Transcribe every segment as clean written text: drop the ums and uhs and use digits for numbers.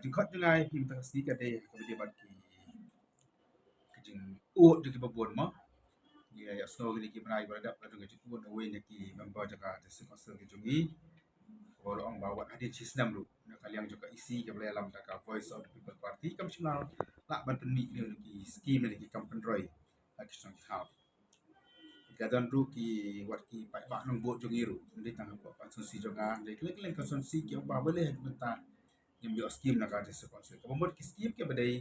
jengkot jengai him tak segi kadai dia bagi kejeng uot di babon mo ya snow ni ki menai berada pada kejeng uot away ni ki member jaga tesi konsel kejungi kalau orang bawa hadir sistem lu kalian juga isi ke dalam jaga voice of the people party kam semua nak ban penmi ni ki skim ni ki campaign roy action how gadan ru ki wat ki pai ba nong bot jong iru ndi tang ko konsumsi jonga de klen konsumsi ki ba boleh benta yang bio skim na ka tesi konsel ko mod ki skim ke badai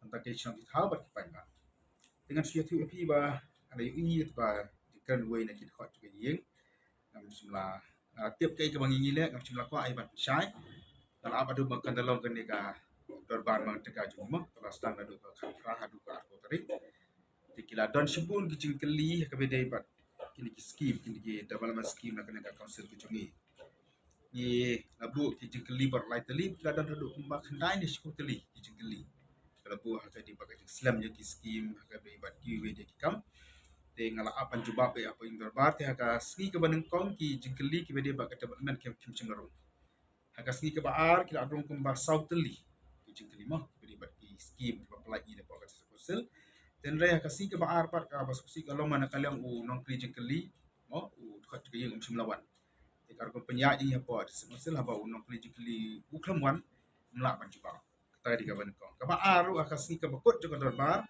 antara action how ba ki pai ba dengan siatu api ba ada yu ba kan way na ki khot ke yeng ngam semula tiap kai ke bangi le ngam semula ko ai ban sai dan apa tu makan dalam kan ka dorban mang tega juma kalau stand adu ka khra adu ka ko tadi dikila don sebun kicing keli ke bedai bat kini ki skim kini ki development scheme na kan ka council ki jungi ni labu kicing keli bar lai tali kila don adu mbak handai ni sebut tali kicing keli labu ha jadi bagai slam je ki skim ka be bat ki we de ki kam te ngala apan juba be apa yang terbar te ka ski ke baneng kong ki jingkeli ki bede ba ka development kim kim chengaru haka ski ke baar kila adrong kum ba sauteli ki jingkeli mah bede ba ki scheme ba pelagi de ba ka sel ten re haka ski ke baar par ka bas ski kalau mana kalian u nong ki jingkeli mo u khat ke yung simlawan te kar ko penya ji ya po sel ha ba u nong ki jingkeli u klamwan mla ban juba ta di ka baneng kong ka baar u haka ski ke bakut jo ka dorbar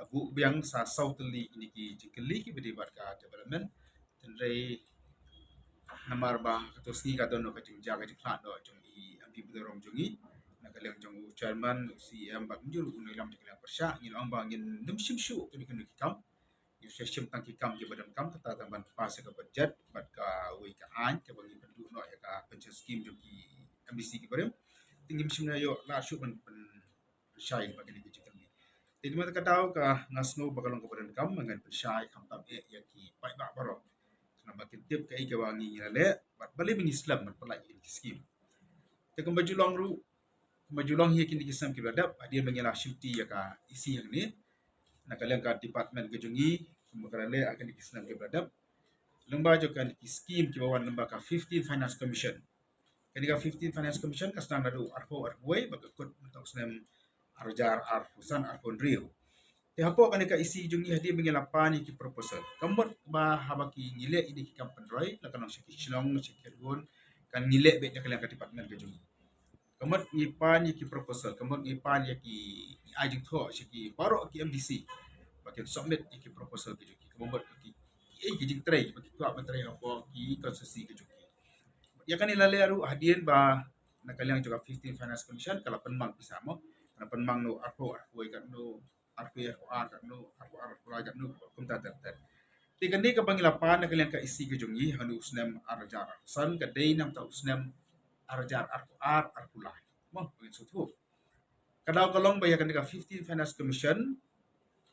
bu biang sa sauteli ini ki jingkeli ki bede ba ka development ten re namar ba to ski ka don ka jing jaga jing khat do jong I ampi bedorong jongi na ka leng jong chairman CM ba njur unai lam de kala persya ngin ong ba ngin nim sim shu ki kan ki kam yu system tang ki kam ki badam kam ta ta ban pas ka budget bat ka wi ka an ke bangi pendu no ya ka pension scheme jong ki MBC ki barem tingim sim na yo la shu ban syai ba ki jing jadi mata katau ka ngasno bakalong ka badan kam mangan persai kam tam ya ki pai ba baro na makin tip ka ika wangi ngale bat bali min Islam man pelai ki skim te kam bajulong ru bajulong hi kin kisam ki badap dia mengela syuti ya ka isi yang ni na kalian ka department ke jungi kumkarale akan dikisam ki badap lemba jo kan skim ki bawan lemba ka 15 finance commission kan ka 15 finance commission ka standard arpo arway bagakut untuk senam arjar arpusan arpon rio te hapo kan ka isi jungi hadi mengelapan ki proposal kambot ba habaki ngile ini ki kampan roy la kanong si chlong si kerun kan ngile be de kalian ka department ke jungi kambot ngipan ki proposal kambot ngipan ki ajing tho si ki baro ki MDC bakin submit ki proposal ke jungi kambot ki jing tray bagi tua menteri hapo ki konsesi ke jungi ya kan ilale aru hadien ba na kalian juga 15 finance commission kala penmang pisamo na penmang no arpo kan no RPFR kan no RPFR kan no kumta ter tiga ni ka pangilapan na kalian ka isi ke jungi hanu usnem arjar san ka day nam ta usnem arjar arpulai mo ngin sutu kadau kalong bayakan ka 15 finance commission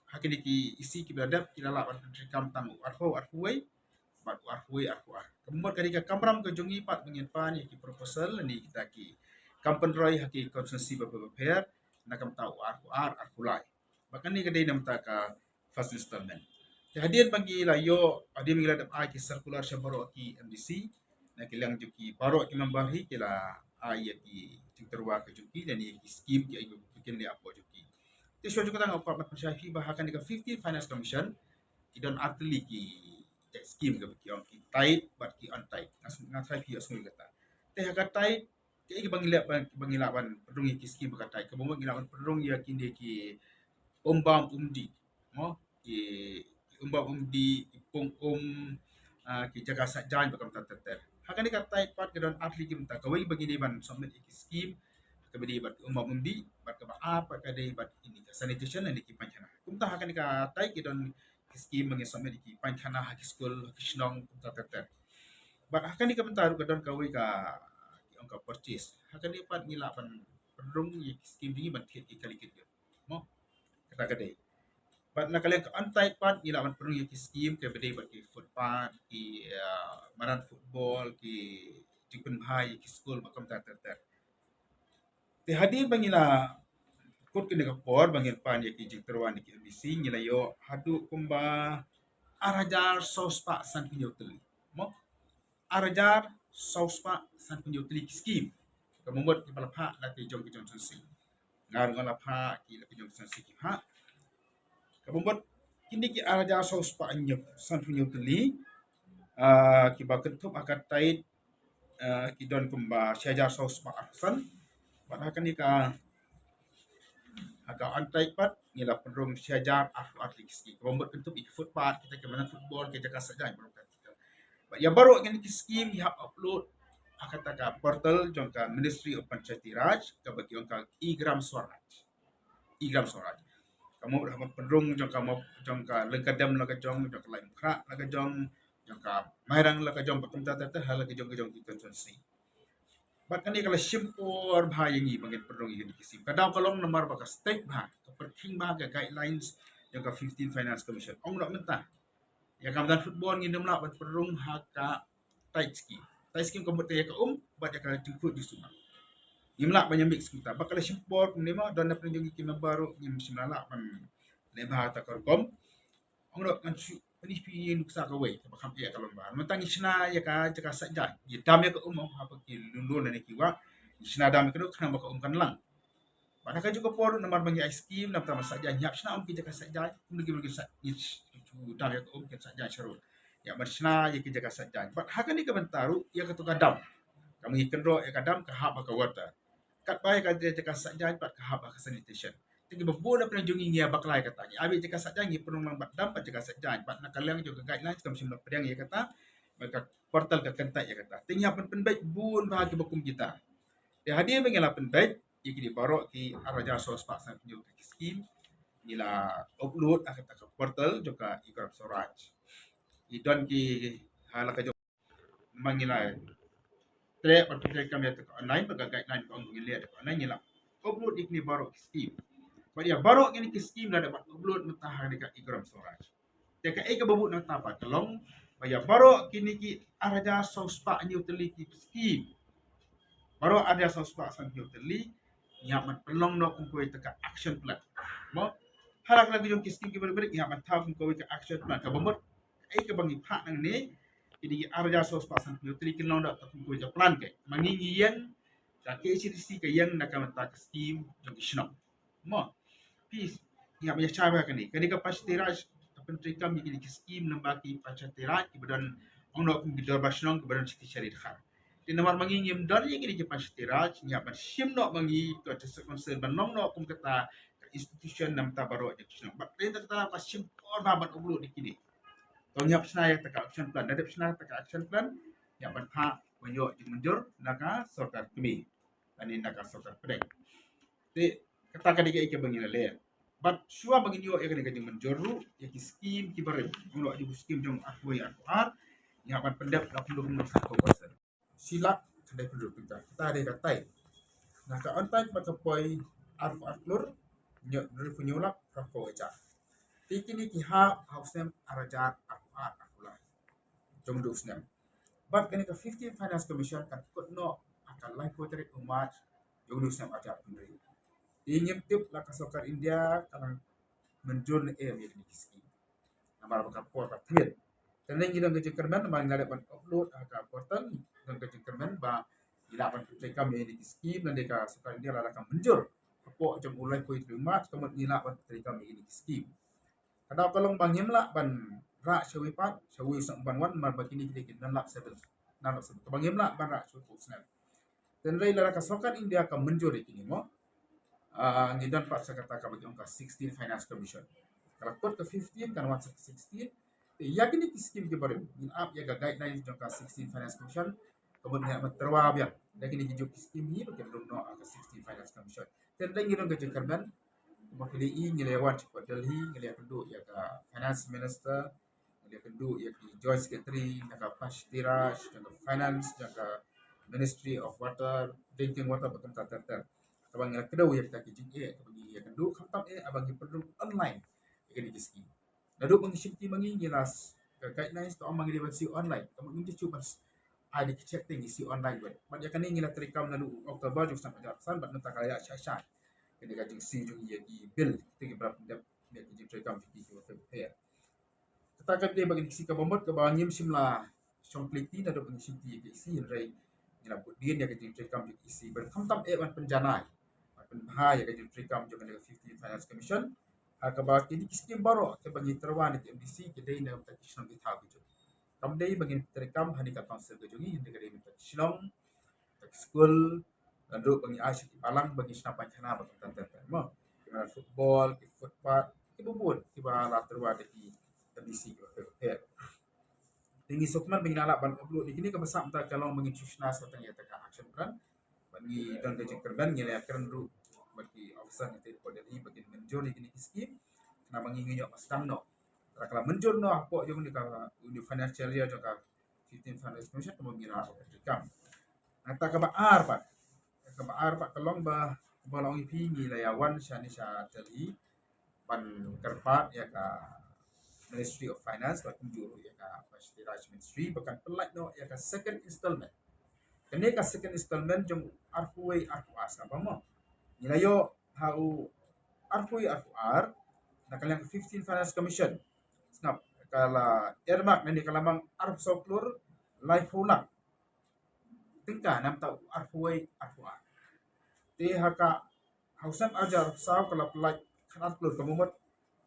hakini ki isi ki badap kilala ban kam tang arway bat arway kemudian ketika kamram ke jungi pat mengin pan ki proposal ni kita ki kampan roy haki konsensi beber na kam tau arpulai bahkan ni kedai nam ta ka first installment hadian bagi la yo adi mingla dap ai ki circular syabaro ki MDC na kilang juki baro ki membahi kila ai ki terwa ke juki dan ni skim ki ai bikin dia apa juki ti syo juga tang apa persyafi bahakan ka 50 finance commission ki don atli ki skim ke ki on ki tight but ki on tight ngasai ki asmul kata te haka tight ki bangilaban pedung ki skim ka tight ke bomo gilaban pedung ya kinde ki ombam umdi mo ki umbam umdi ipung ki jaga sajan bakam tater haka ni kata part ke don atli ki mta kawai bagi ni ban submit ki skim ke bedi bat umbam umdi bat ke apa ke dei bat ini sanitation ni ki pancana kumta haka ni kata ki don skim mangi submit ki pancana ha ki school ki shnong tater bat haka ni ka mta ru ke don kawai ka ki ongka purchase haka ni pat ngila ban pedung ki skim ni ban ki kali ki mo kata kedai but na kalian antai part gila man perlu ki skim ke bede bat ki footpath ki maran football ki jipun bhai ki school makam ta ter te hadi bangila kut ki ka por bangil pan ki jing terwan ki MBC ngila yo hadu kumba arajar sospa san pinyo tuli mo arajar sospa san pinyo tuli ki skim membuat ki palapha la ki jong ki jong sunsi ngar ngalapha ki la ki jong sunsi ki ha membuat kini ki araja sos pa anyep san punyo teli ki ba ketup akan tait ki don kumba syaja sos pa aksan padahal ni ka agak antai pat ngila penrung syajar atlet ski membuat ketup ik footpath kita ke mana football kita ka saja kita ya baru kan ki scheme ya upload akan taka portal jongka Ministry of Panchayati Raj ka bagi jongka Igram Swaraj kamu berapa penrung jongka lengkadam laga jong jongka lain kra laga jongka mairang laga jong pakumta tata hal laga jong kita konsensi bat kan kalau simpor bahaya ni bangin penrung ini kisim kadang kalau nomor bakas state bah keperking bah ke guidelines jongka 15 Finance Commission ong nak mentah ya kamdan football ni demla bat penrung haka tight scheme kamu tanya ke bat ya kalau jemput di sungai Imla banyak mix kita. Bakal simpor kunima dan na penjungi kima baru ngim simlala pan lebah ta korkom. Ongro kan panis pi nuksa ka we ka bakam ya kalon ba. Mentang isna ya ka jaka saja. Ya dam ya ka apa ki lundun na kiwa. Isna dam ka kan baka kan lang. Pada ka juga por nomor banyak scheme na tama saja nyap sna ki jaka saja. Mungkin sa dam ya ka kan saja syarul. Ya marsna ya ki jaka saja. Bat hakan ni ka bentaru ya ka tu kadam. Kami kendro ya kadam ka ha baka water kat bai ka dia cakap saja pat ka hab ka sanitation tigi babu na penjungi ngia baklai kata ni abi cakap saja ngi penung mang dam pat cakap saja pat nak kalang juga guidelines kam simla pedang ya kata maka portal ka kentai ya kata tingnya penbaik bun bahagi bakum kita dia hadir mengela penbaik iki di barok ki araja sos pak san penyu ki scheme ila upload kata ka portal juga Igram Swaraj idon ki hala ka mangilai tre pertukai kami atau online pada guideline kau ngelihat atau online ni lah upload ini baru scheme pada baru ini scheme dah dapat upload mentah dekat Igram Swaraj dekat ke babu nak apa tolong pada baru kini ki araja sospak new teli ki scheme baru ada sospak sang new teli yang pelong nak kumpul dekat action plan mo halak lagi jom scheme ki berbalik yang tahu kumpul ke action plan ke bomot ke bangi pak nang ni jadi arja sos pasan putri kenal dak tak kumpul je plan ke mangingian tak ke isi ke yang nak mata ke scheme jong isno mo peace ya punya cara kan ni ke pastiraj penteri kami ke scheme nambaki pastiraj kemudian ono ke basnong kemudian siti syarif khan di nomor mangingim dari ke pastiraj ya sim nok mangi ke concern banong nok kum kata institution nam tabaro je isno bat dia tak apa sim or babat ublu di kini Kau nyap senai tak action plan. Dari senai tak action plan, yang berhak menjur menjur naka sorkar kami. Dan naka sorkar pedek. Jadi katakan dia ikan bagi leleh. But sure bagi dia ikan ikan menjur lu, yang scheme kibarim. Kalau ada scheme jom aku yang akan pendek 81%. Silap kedai penduduk kita. Kita ada katai. Naka on time maka poi arfur nyok dari penyulap rako aja. Tikini kiha hausem arajar akulah jom dusnem but kini ke 15 Finance Commission kan no akan lain potret umat jom dusnem ajar pendiri ingin tip la kasokar India kan menjur ya di kiski namar bakal por patrit teneng gidang ke kerman mang ngada ban upload ka portal dan ke kerman ba dilapan putra kami di kiski dan deka sokar India la akan menjur po jom ulai poit umat kemudian dilapan putra kami di kiski Kadang kalau bangim lah ban rak shawi pat shawi sang ban wan mar bakini kidikit dan lap sebel nan lap sebel bangim lah ban rak shawi pusnel dan rai lara kasokan India ka menjuri kini mo ngidan pat sakata ka bagi ongka 16 Finance Commission kalau kot ke 15 kan 16 yakin ni scheme ke baru in up ya ga guidelines jongka 16 Finance Commission kemudian terwa biar yakin ni juk scheme ni bagi belum no ka 16 Finance Commission dan rai ngidon ke jengkarban Makili ngelewan cepat Delhi ngelewan penduk ya ke Finance Minister ngelewan penduk ya ke Joint Secretary ya ke Pastiraj ya ke Finance ya ke Ministry of Water Drinking Water betul terter abang ngelewan kedua ya kita kijing bagi ya penduk khatam abang penduk online ya ke diski naduk mengisipti mangi ngilas ke guidelines to amang dibansi online kamu ngi cuba ada chatting isi online buat banyak kan ngila terikam lalu Oktober juga sampai jelasan bat nenta kaya syashat kena kajing si jung ia di bill kita berapa dia kajing terekam di video fair katakan dia bagi si ka bomot ke bangim simla complete na do bagi si ti ke si rai Ina put dia ya kajing trikam juk isi berkamtam wan penjanai penbahaya kajing trikam juk ada 15 Finance Commission akaba kini kiskim baro ke bagi terwan di MDC kedai na tak kisnom di tahu juk kamdai bagi trikam hani ka council ke jungi hindi kedai tak kisnom tak school lalu bagi asyik palang bagi senapan kana bagi tantan mo kena football ke football ke bubun tiba la terwan di MDC ke tinggi sokman bagi nalak ban upload di kini ke besar entah kalau menginstitusional serta ya tekan action plan bagi dan kejeng kerban ngele akan ru bagi officer ni ted pada ni bagi menjur di kini skim na mangi nyo mastam no kalau menjur no apa jong di ka di financial year jong ka 15 finance commission kemo ngira apa kam ata ka baar pat ka baar pat kalong ba bolong ipi ngila ya wan shani sha tali ban kerpat ya ka Ministry of Finance bahkan juru ya ka Pastiraj Ministry bahkan pelat no ya ka second installment kene ka second installment jong arhuai arhuas apa mo nilayo hau arhui arhuar na kalian 15 Finance Commission snap kala ermak nani kalamang arh soklur life hulang tingka nam tau arhuai arhuar te haka hausan ajar saw kala pelat kanat klur kamumot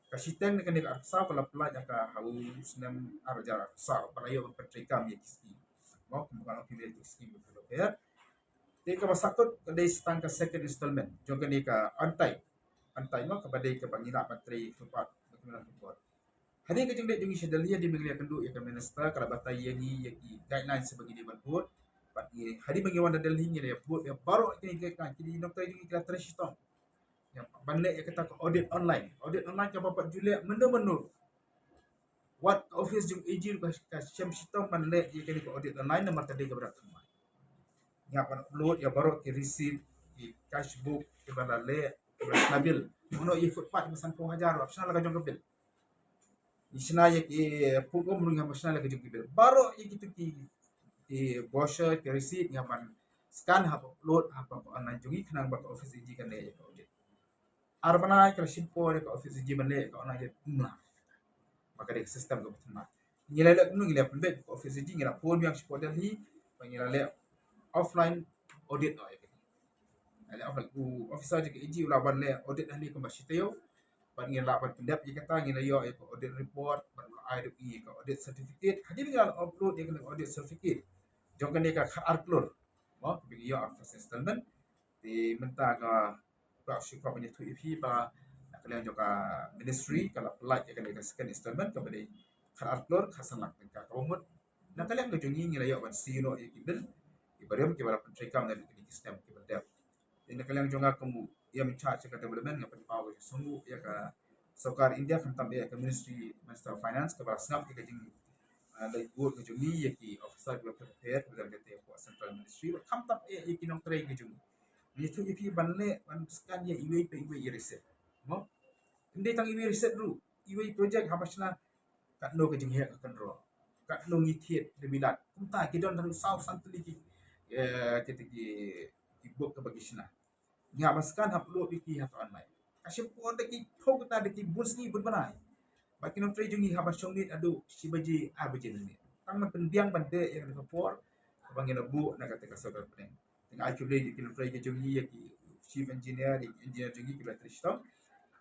kasiten ni kanik arsa kala pelat ka haus nam arjar arsa palayo petrika mi kiski mo kumukalo pili tu ski betul ya te ka masakot kadai stang ka second installment jong kani ka antai mo ka badai ka pangina patri supat bagaimana support hari ka jeng dek jeng sedalia di menglia kendu ya ka minister kala batai yangi yaki guideline sebagai di banput pati hari bagi wanda delhi ni ya put ya baru kini ka kini doktor jeng kala trashitong yang balik yang kata audit online ke bapak Julia menu what office jung ejir ka syam sitong balik yang kini audit online nomor tadi ke berat rumah yang pan upload ya baru ke receipt di cash book ke balale ke nabil uno i footpath masan ko hajar optional ka jong bil isna ya ke pugom rung yang optional ka jong bil baru ya gitu ki brochure ke receipt yang pan scan ha upload ha online jungi kenang bapak office ejir kan ya audit arbana kala simpo de ko office jibale ko na je tumla maka de system ko tumla ngila le nu ngila pulbe ko office ji ngila pol yang simpo de hi ngila le offline audit no yake ale offline ku officer je ji ula ban le audit ni ko masitayo ban ngila ban pendap ji kata ngila yo ko audit report ban ai do i ko audit certificate hadi ngila upload de audit certificate jong kan ka khar klur mo bi yo office statement di menta ka pak syukur punya tu IP ba kalian juga ministry kalau pelat ya kalian second installment kepada khar upload khasan lak ka komut na kalian gejungi ngila ban sino ikibil ibaram ke bala pentrikam dan di sistem ke berdep ini kalian juga kamu ya mencharge ka development ngapan power sungguh ya ka sokar India kan tambah ya ke ministry minister of finance ke bala snap ke gejungi like good gejungi ya ki officer ke prepare ke kete ko central ministry kam tam ya ki nong tray gejungi itu ipi banle ban scan ya iwe pe iwe reset mo inde tang iwe reset ru iwe project habasna kat no ke jing he kan ro kat no ngithiet de bilat kumta ki don taru sau santli ki ki book ke bagi sina ni habaskan upload ki ha online kasim ko de ki thok ta de ki busni bun banai bakin no tre jungi habas ni adu sibaji abaje ni tang man pendiang bande yang ko por bangin bu na kata kasar peneng dengan actually di kilo try ke jungi ya ki chief engineer di engineer jungi kila trishto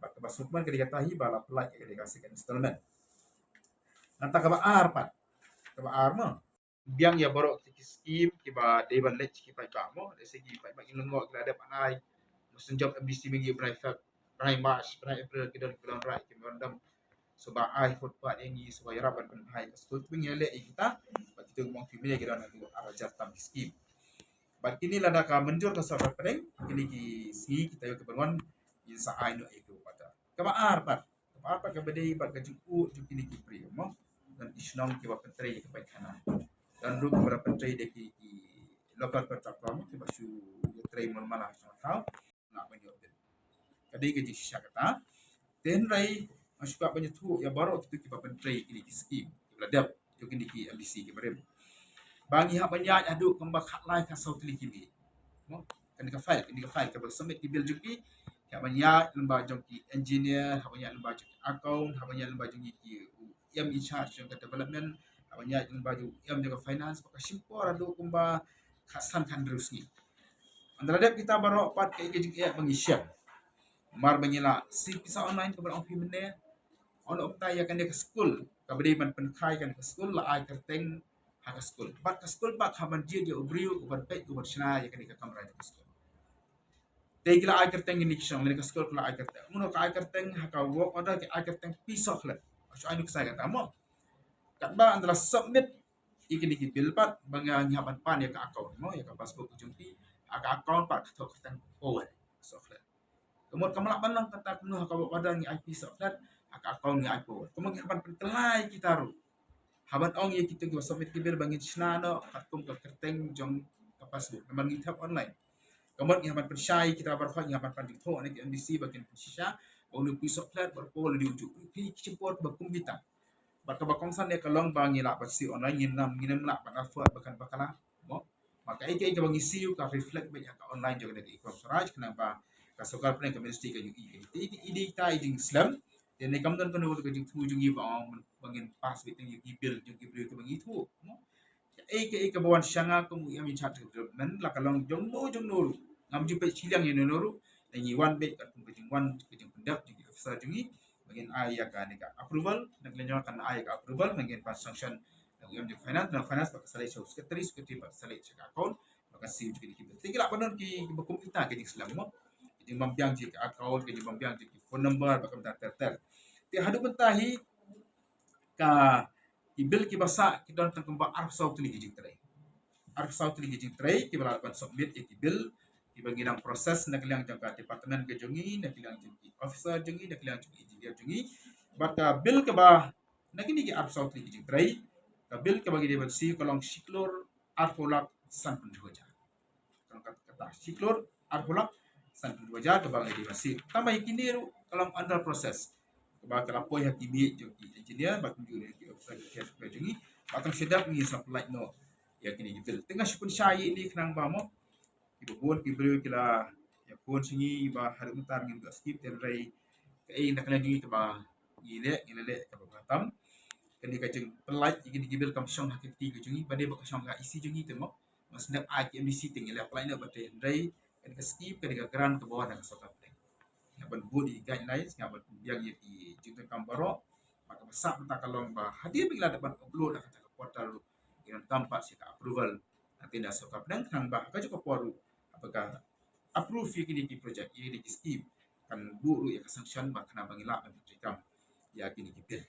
bak basukman ke dikatahi bala pelat ke dikasihkan installment nanta ka baar pat ka baar mo biang ya borok ki scheme ki ba deban lech ki pai ka mo de segi pai bak inungo kila ada panai musun job MBC minggu private prai March prai April ki don bulan rai ki mondam so ba ai fot pat engi so ya raban pen hai school pingele kita bak kita mong family ki don arajar tam scheme Bat kini lada ka menjur ka sa pereng kini ki si kita yo keperluan in sa ai no ego pada. Kabaar pat. Kabaar pat ka bedai bat ka juku ju kini ki pri mo dan isnong ki wa pentrei ki kana. Dan ru ka pentrei de ki local platform ki basu yo trei mon mala sa tau na menyo ben. Kadai ke jisya kata ten rai masuka banyak tu ya baru kita ki pentrei kini ki scheme. Ladap yo kini ki LDC ki berem. Bangi hak banyak aduk kembak hak lain ka saut li kibi mo kan ka file ka submit ki bill juki hak banyak lembar jong ki engineer hak banyak lembar jong account hak banyak lembar jong ki yang in charge jong development hak banyak lembar jong yang jong finance ka simpor aduk kembak khasan kan terus ni antara dia kita baru pat ke ke pengisya mar banyila si pisa online ke berang pimene on opta ya kan dia ke school kabri man penkai kan ke school la ai kerteng ha ke school bat ke school pak haban dia ubriu uban pe uban shna ya kan ke kamera ke school dei gila ai kerteng ni kisang ni ke school la ai kerteng muno ka ai kerteng ha ka work order ke ai kerteng pisok la so ai saya kata mo kat ba antara submit ikini ki bill pat banga nyaban pan ya ka account mo ya ka passbook jumpi aka account pat ka kerteng forward so la kemudian kamu panang kata kuno ka pada ni IP soklat aka account ni iPhone kemudian haban pentelai kita ru haban ong ye kita go submit ki bill bangin chna no kum ka kerteng jong ka passbook memang kita online kemudian haban persyai kita berfak haban pandit ho ni MDC bagian shisha onu pisok flat berpol di ujuk ki cimpor bakum kita baka bakong san ya kalong bangi la pasti online nginem la baka fuat bakan bakala mo maka ike ka bangi siu ka reflect banyak ka online juga dari ikram suraj kenapa kasukar pun ke ministry ka yuki ini ta iding islam dan ni kamdan kan ke jing tu jungi ba bangin pas biting yuki bill jungi bill ke bangi tu mo ike bawan syanga ko mu yamin chat nan la kalong jong no ngam ju pe chilang ye no ru ni wan be ka tu jing wan ke jing pendak jungi officer jungi bagian ayah kan ka approval nak lenyo kan ayah ka approval bagian pas sanction nak yam finance na finance pak salai show secretary pak salai check account maka si juga kita tinggal apa non ki bakum kita ke Islam mo di mambiang ji account ke di mambiang ji phone number bakam ter ti hadu bentahi ka ibil ki basa ki don tangkamba arf saw tuli ji tray ki bala kan submit ki bill ki bagi nang proses nak liang jangka departemen ke jongi nak liang jongi officer jongi nak liang jongi engineer jongi baka bill ke ba nak ni ki arf saw tuli ji tray ka bill ke bagi dia si kolong siklor arfolak san penjuja kalau kata siklor arfolak san penjuja ke bagi dia si tambah kini kalau under proses bakal lapoi hakimi jongi engineer bakal juga ki officer ke jongi bakal sedap ni supply no ya kini bill tengah syukun syai ni kenang ba mo ibu buat kibru kila ya pun singi ba har mutar ngin ga skip ter rai kai nak lagi ke ba ile ke ba tam kani ka jeng pelai igin gibil kam syong hakiti ke jungi bade ba syong ga isi jungi temo mas nak a ke misi ting ile apply na ba te rai kan ka skip kan ka gran ke bawah nak sokap te ya ban budi guidelines ya ban biang ye di jeng kam baro maka besar tak kalong ba hadir bila dapat upload nak ka portal yang tampak sih approval nanti dah sokap dan kang bah ka cukup poru apakah approve kini ki project ini ki scheme kan buru ya sanction bah kena bangila ban ya kini ki bill